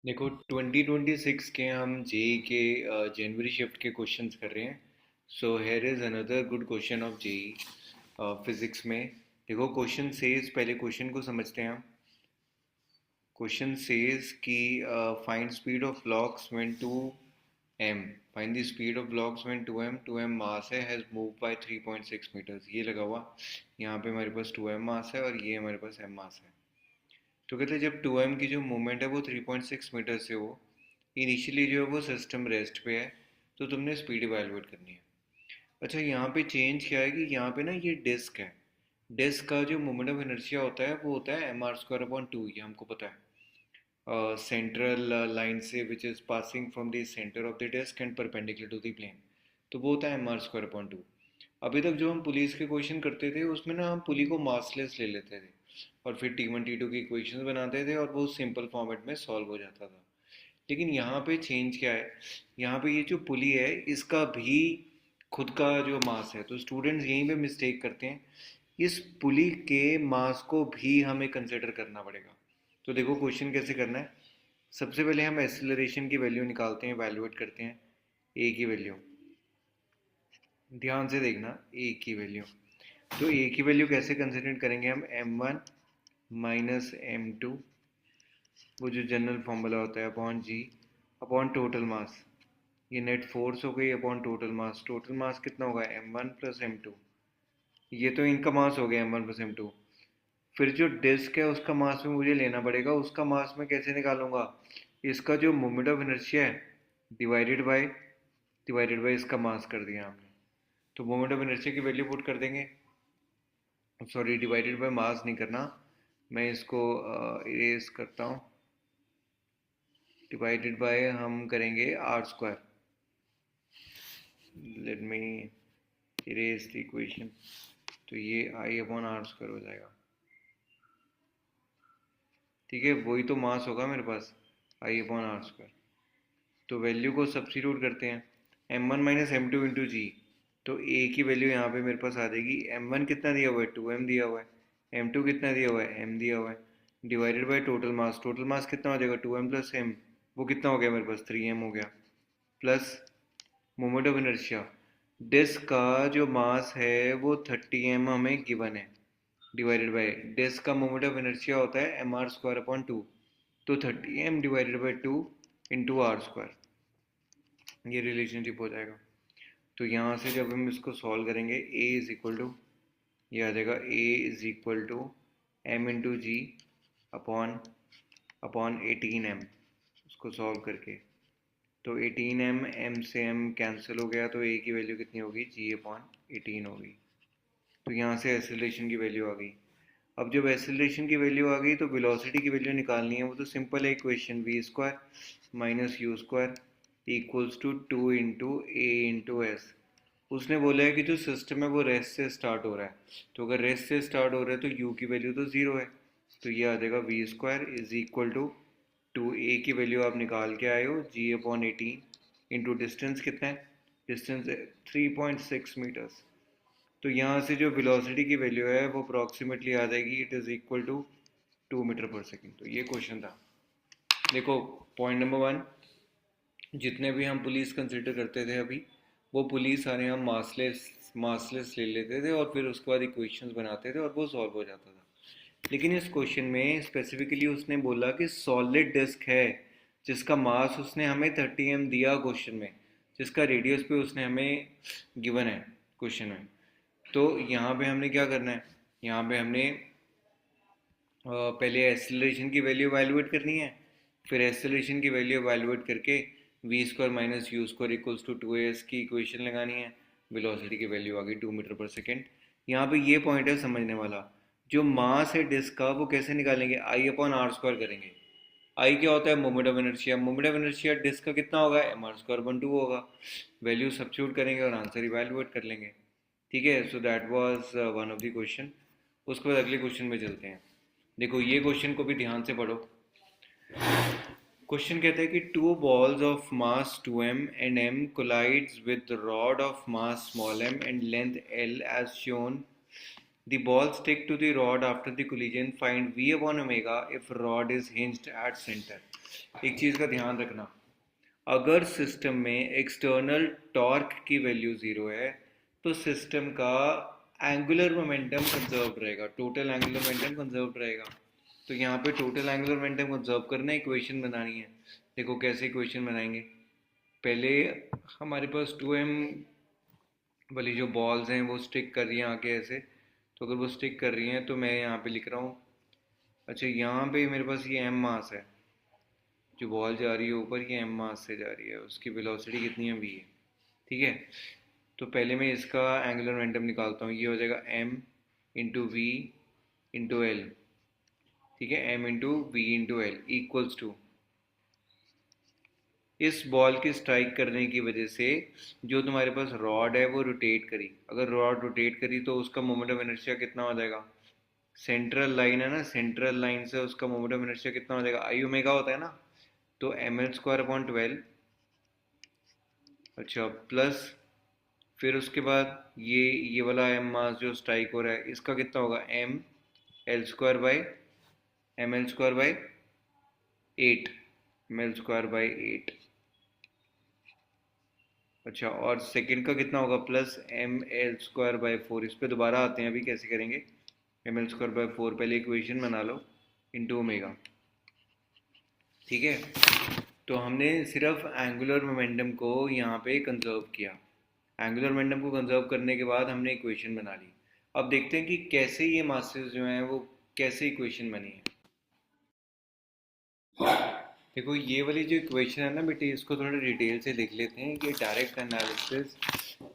देखो 2026 के हम जेई के जनवरी शिफ्ट के क्वेश्चंस कर रहे हैं। So here is another good question of JEE physics में। देखो क्वेश्चन सेज, पहले क्वेश्चन को समझते हैं हम। क्वेश्चन सेज कि find speed of blocks when 2m, find the speed of blocks when 2m मास है हैज मूव बाय 3.6 मीटर्स। ये लगा हुआ, यहाँ पे हमारे पास 2m मास है और ये हमारे पास m मास है। तो कहते हैं जब 2m की जो मूवमेंट है वो 3.6 मीटर से हो, इनिशियली जो है वो सिस्टम रेस्ट पे है, तो तुमने स्पीड इवेलुएट करनी है। अच्छा, यहाँ पे चेंज क्या है कि यहाँ पे ना ये डिस्क है। डिस्क का जो मोमेंट ऑफ इनर्शिया होता है वो होता है mr² अपॉन 2, ये हमको पता है। सेंट्रल लाइन से which is passing from the centre of the disc and perpendicular to the plane, तो वो होता है mr² अपॉन 2। अभी तक जो हम पुलिस के क्वेश्चन करते थे उसमें ना हम पुली को मासलेस ले लेते थे और फिर T1 T2 की इक्वेशंस बनाते थे और वो सिंपल फॉर्मेट में सॉल्व हो जाता था। लेकिन यहाँ पे चेंज क्या है, यहाँ पे ये जो पुली है इसका भी खुद का जो मास है, तो स्टूडेंट्स यहीं पे मिस्टेक करते हैं। इस पुली के मास को भी हमें कंसिडर करना पड़ेगा। तो देखो क्वेश्चन कैसे करना है। सबसे पहले हम एक्सीलरेशन की वैल्यू निकालते हैं, वैल्यूएट करते हैं ए की वैल्यू। ध्यान से देखना, ए की वैल्यू, तो ए की वैल्यू कैसे कंसिडर करेंगे हम, m1 माइनस m2, वो जो जनरल फॉर्मूला होता है, अपॉन जी अपॉन टोटल मास। ये नेट फोर्स हो गई upon total mass. Total mass कितना होगा, m1 प्लस m2। ये तो इनका मास हो गया m1 प्लस m2। फिर जो डिस्क है उसका मास में मुझे लेना पड़ेगा। उसका मास मैं कैसे निकालूंगा, इसका जो मोमेंट ऑफ इनर्शिया है डिवाइडेड बाय इसका मास कर दिया हमने। तो मोमेंट ऑफ इनर्शिया की वैल्यू पुट कर देंगे, सॉरी डिवाइडेड बाय मास नहीं करना, मैं इसको इरेज करता हूँ। डिवाइडेड बाय हम करेंगे r²। Let me erase the equation. तो ये I/r² हो जाएगा। ठीक है, वही तो मास होगा मेरे पास, I/r²। तो वैल्यू को सब्स्टिट्यूट करते हैं, m1 माइनस m2 इंटू जी। तो a की वैल्यू यहाँ पे मेरे पास आ जाएगी, m1 कितना दिया हुआ है, 2m दिया हुआ है, m2 कितना दिया हुआ है, m दिया हुआ है, divided by total mass. Total mass कितना हो जाएगा, 2m प्लस m, वो कितना हो गया मेरे पास, 3m हो गया, plus moment of inertia. Disc का जो मास है वो 30m हमें गिवन है, डिवाइडेड बाय डिस्क का मोमेंट ऑफ इनर्शिया होता है mr²/2, तो 30m divided by 2 into r², ये रिलेशनशिप हो जाएगा। तो यहाँ से जब हम इसको सॉल्व करेंगे, a इज इक्वल टू, ये आ जाएगा a is equal to m into g upon upon 18m, उसको सॉल्व करके। तो 18m, m से m कैंसिल हो गया, तो a की वैल्यू कितनी होगी, g अपॉन 18 होगी। तो यहाँ से एक्सेलरेशन की वैल्यू आ गई। अब जब एक्सेलरेशन की वैल्यू आ गई तो वेलोसिटी की वैल्यू निकालनी है। वो तो सिंपल है equation, v² minus u² equals to 2 into a into s. उसने बोला है कि जो सिस्टम है वो रेस्ट से स्टार्ट हो रहा है, तो अगर रेस्ट से स्टार्ट हो रहा है तो u की वैल्यू तो ज़ीरो है, तो ये आ जाएगा v² is equal to 2a की वैल्यू आप निकाल के आए हो, g/18 इंटू डिस्टेंस कितना है, डिस्टेंस 3.6 मीटर्स। तो यहाँ से जो वेलोसिटी की वैल्यू है वो अप्रॉक्सीमेटली आ जाएगी, it is equal to 2 metre पर सेकेंड। तो ये क्वेश्चन था। देखो पॉइंट नंबर 1, जितने भी हम पुलिस कंसिडर करते थे अभी, वो पुलिस सारे हम मासलेस मासलेस ले लेते थे और फिर उसके बाद इक्वेशंस बनाते थे और वो सॉल्व हो जाता था। लेकिन इस क्वेश्चन में स्पेसिफिकली उसने बोला कि सॉलिड डिस्क है जिसका मास उसने हमें 30m दिया क्वेश्चन में, जिसका रेडियस पे उसने हमें गिवन है क्वेश्चन में। तो यहाँ पे हमने क्या करना है, यहाँ पे हमने पहले एक्सेलरेशन की वैल्यू वैल्यूएट करनी है, फिर एक्सेलरेशन की वैल्यू वैल्यूएट करके v² minus u² equals to 2as की इक्वेशन लगानी है। वेलोसिटी की वैल्यू आ गई 2 मीटर पर सेकेंड। यहाँ पे ये पॉइंट है समझने वाला, जो मास है डिस्क का वो कैसे निकालेंगे, I/r² करेंगे। आई क्या होता है, moment of inertia. Moment of inertia disc का कितना होगा, mr²/2 होगा। वैल्यू सब्स्टिट्यूट करेंगे और आंसर इवैल्यूएट कर लेंगे। ठीक है, so that was one of the question. उसके बाद अगले क्वेश्चन में चलते हैं। देखो ये क्वेश्चन को भी ध्यान से पढ़ो। क्वेश्चन कहता है कि two balls of mass 2m and m collides with rod of mass small m and length l as shown. The ball stick to the rod after the collision. Find v upon omega if rod is hinged at center. एक चीज़ का ध्यान रखना, अगर system में external torque की value zero है तो system का एंगुलर मोमेंटम कंजर्व रहेगा, टोटल एंगुलर मोमेंटम कंजर्व रहेगा। तो यहाँ पे टोटल एंगुलर मोमेंटम कंजर्व करना है, इक्वेशन बनानी है। देखो कैसे इक्वेशन बनाएंगे। पहले हमारे पास 2m वाली जो बॉल्स हैं वो स्टिक कर रही हैं आगे ऐसे, तो अगर वो स्टिक कर रही हैं तो मैं यहाँ पे लिख रहा हूँ, अच्छा यहाँ पे मेरे पास ये m मास है, जो बॉल जा रही है ऊपर, ये m मास से जा रही है, उसकी वेलोसिटी कितनी है, v है। ठीक है, तो पहले मैं इसका एंगुलर मोमेंटम निकालता हूँ, ये हो जाएगा m into v into l. ठीक है, m into v into l equals to, इस बॉल की स्ट्राइक करने की वजह से जो तुम्हारे पास रॉड है वो रोटेट करी, अगर रॉड रोटेट करी तो उसका मोमेंट ऑफ इनर्शिया कितना हो जाएगा, सेंट्रल लाइन है ना, सेंट्रल लाइन से उसका मोमेंट ऑफ इनर्शिया कितना हो जाएगा, आई ओमेगा होता है ना, तो एम एल स्क्वायर अपॉन 12। अच्छा, प्लस फिर उसके बाद ये वाला एम मास जो स्ट्राइक हो रहा है इसका कितना होगा, m L square by 8, m L square by 8। अच्छा, और सेकंड का कितना होगा, plus M L square by 4। इस पे दोबारा आते हैं, अभी कैसे करेंगे, एम एल स्क्वायर बाई 4 पहले इक्वेशन बना लो, इंटू ओमेगा। ठीक है, तो हमने सिर्फ एंगुलर मोमेंटम को यहाँ पे कंजर्व किया। एंगुलर मोमेंटम को कंजर्व करने के बाद हमने इक्वेशन बना ली। अब देखते हैं कि कैसे ये मासेस जो हैं वो कैसे इक्वेशन बनी है। देखो ये वाली जो इक्वेशन है ना बेटे, इसको थोड़ा डिटेल से देख लेते हैं कि डायरेक्ट एनालिसिस,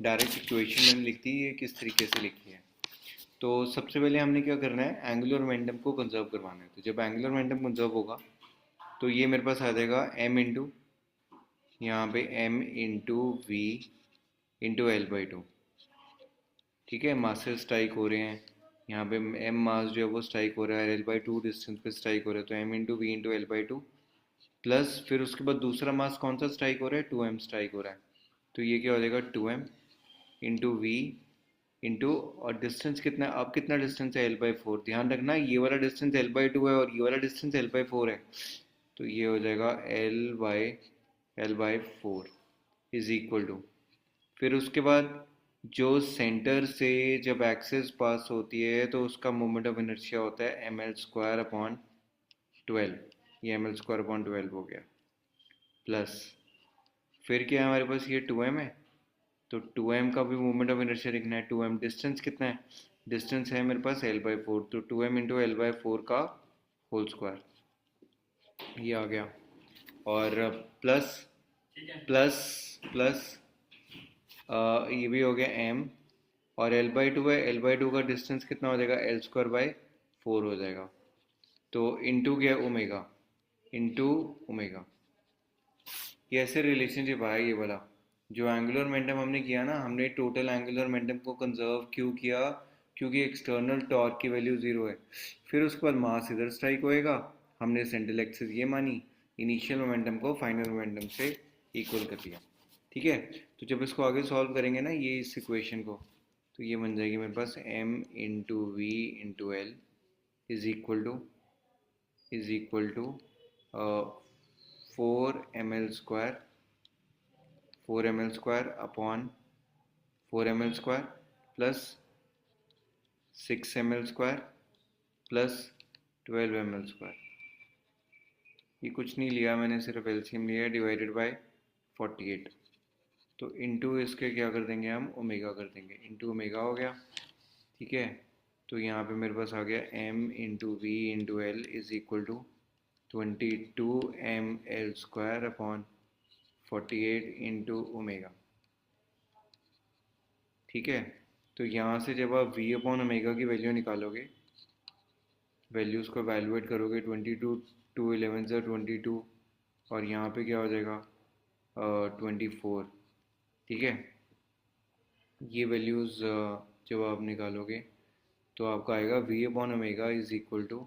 डायरेक्ट इक्वेशन मैंने लिखती है ये किस तरीके से लिखी है। तो सबसे पहले हमने क्या करना है, एंगुलर मोमेंटम को कंजर्व करवाना है। तो जब एंगुलर मोमेंटम कंजर्व होगा तो ये मेरे पास आ जाएगा m इंटू, यहाँ पे m into v into L by two. ठीक है, मासेस स्ट्राइक हो रहे हैं, यहाँ पे m मास जो है वो स्ट्राइक हो रहा है, एल बाई टू डिस्टेंस पे स्ट्राइक हो रहा है, तो m into v into L by two, plus फिर उसके बाद दूसरा मास कौन सा स्ट्राइक हो रहा है, 2m स्ट्राइक हो रहा है, तो ये क्या हो जाएगा 2m इंटू वी इंटू, और डिस्टेंस कितना है, अब कितना डिस्टेंस है, एल बाई फोर। ध्यान रखना ये वाला डिस्टेंस एल बाई टू है और ये वाला डिस्टेंस एल बाई फोर है, तो ये हो जाएगा l by four is equal to, फिर उसके बाद जो सेंटर से जब एक्सेस पास होती है तो उसका मोमेंट ऑफ इनर्शिया होता है एम एल स्क्वायर अपॉन 12, ये एम एल स्क्वायर अपॉन 12 हो गया, प्लस फिर क्या है हमारे पास, ये 2m है, तो 2m का भी मोमेंट ऑफ इनर्शिया लिखना है। 2m डिस्टेंस कितना है, डिस्टेंस है मेरे पास एल बाई फोर, तो 2m into L by four का होल स्क्वायर, ये आ गया, और प्लस प्लस प्लस ये भी हो गया m, और एल बाई टू है, एल बाई टू का डिस्टेंस कितना हो जाएगा, एल स्क्वायर बाई फोर हो जाएगा, तो इंटू क्या ओमेगा, इंटू ओमेगा। ये ऐसे रिलेशनशिप आया ये वाला। जो एंगुलर मोमेंटम हमने किया ना, हमने टोटल एंगुलर मोमेंटम को कंजर्व क्यों किया, क्योंकि एक्सटर्नल टॉर्क की वैल्यू ज़ीरो है। फिर उसके बाद मास इधर स्ट्राइक होएगा, हमने सेंट्रल एक्सिस ये मानी, इनिशियल मोमेंटम को फाइनल मोमेंटम से इक्वल कर दिया। ठीक है, तो जब इसको आगे सॉल्व करेंगे ना ये इस इक्वेशन को, तो ये बन जाएगी मेरे पास m into v into l is equal to 4 ml square upon 4 ml square plus 6 ml square plus 12 ml square. ये कुछ नहीं लिया मैंने, सिर्फ एलसीएम लिया, डिवाइडेड बाय 48, तो इंटू इसके क्या कर देंगे हम, ओमेगा कर देंगे, इंटू ओमेगा हो गया। ठीक है, तो यहाँ पे मेरे पास आ गया m into v into l is equal to 22 ml square upon 48 into omega. ठीक है, तो यहाँ से जब आप v अपॉन ओमेगा की वैल्यू निकालोगे, वैल्यूज़ को वैल्यूएट करोगे, 22 टू 11 से 22, और यहाँ पे क्या हो जाएगा 24। ठीक है, ये वैल्यूज़ जब आप निकालोगे तो आपका आएगा v upon omega is equal to,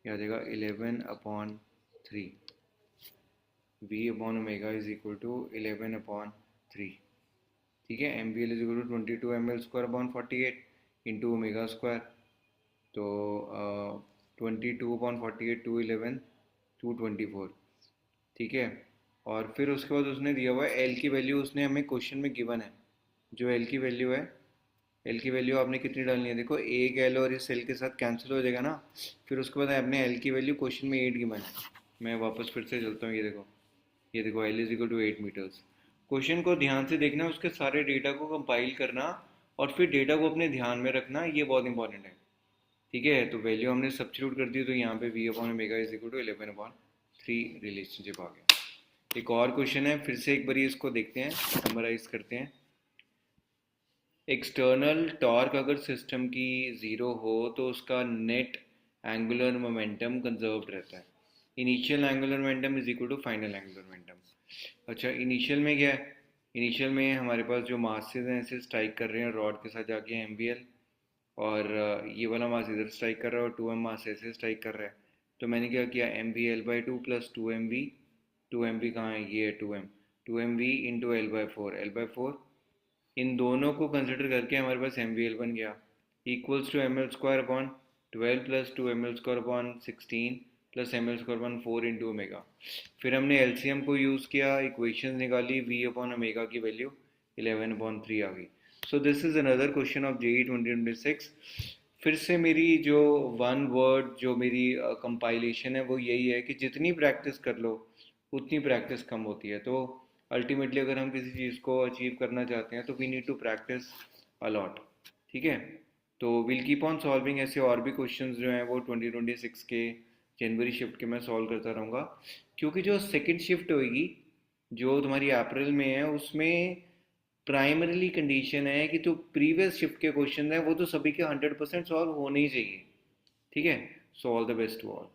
क्या आ जाएगा 11/3, v upon omega is equal to 11/3। ठीक है, M V L is equal to 22 ml square upon 48 into omega square, तो 22/48 211 224, ठीक है। और फिर उसके बाद उसने दिया हुआ है एल की वैल्यू, उसने हमें क्वेश्चन में गिवन है। जो एल की वैल्यू है, एल की वैल्यू आपने कितनी डालनी है, देखो एक एल और इस एल के साथ कैंसिल हो जाएगा ना। फिर उसके बाद आपने एल की वैल्यू क्वेश्चन में 8 गिवन है। मैं वापस फिर से चलता हूँ, ये देखो L is equal to 8 metres. Question को ध्यान से देखना, उसके सारे डेटा को कंपाइल करना और फिर डेटा को अपने ध्यान में रखना, ये बहुत इंपॉर्टेंट है। ठीक है, तो वैल्यू हमने सब्स्टिट्यूट कर दी, तो यहाँ पे V upon omega is equal to 11/3 relationship आ गया। एक और क्वेश्चन है, फिर से एक बार इसको देखते हैं, समराइज करते हैं। एक्सटर्नल टॉर्क अगर सिस्टम की ज़ीरो हो तो उसका नेट एंगुलर मोमेंटम कंजर्व्ड रहता है। Initial angular momentum is equal to final angular momentum. अच्छा, इनिशियल में क्या है? इनिशियल में हमारे पास जो मासेस हैं ऐसे स्ट्राइक कर रहे हैं रॉड के साथ जाके एम वी एल, और ये वाला मास इधर स्ट्राइक कर रहा है और 2m मास ऐसे स्ट्राइक कर रहा है। तो मैंने क्या किया, M V L by two plus 2mv, 2mv कहाँ है, ये है 2m V into L by four इन दोनों को कंसिडर करके हमारे पास एम वी एल बन गया, equals to M L square upon 12 plus 2 ml square upon 16 plus M L square upon 4 into omega. फिर हमने एल सी एम को यूज़ किया, इक्वेशन निकाली, वी अपॉन ओमेगा की वैल्यू 11/3 आ गई। So this is another question of JEE 2026। फिर से मेरी जो वन वर्ड जो मेरी कंपाइलेशन है वो यही है कि जितनी प्रैक्टिस कर लो उतनी प्रैक्टिस कम होती है। तो अल्टीमेटली अगर हम किसी चीज़ को अचीव करना चाहते हैं तो we need to practise a lot. ठीक है, तो विल कीप ऑन सॉल्विंग, ऐसे और भी क्वेश्चंस जो हैं वो 2026 के जनवरी शिफ्ट के मैं सॉल्व करता रहूँगा। क्योंकि जो सेकंड शिफ्ट होगी जो तुम्हारी अप्रैल में है, उसमें प्राइमरीली कंडीशन है कि जो प्रीवियस शिफ्ट के क्वेश्चन हैं वो तो सभी के 100% सॉल्व होने ही चाहिए। ठीक है, so all the best to all.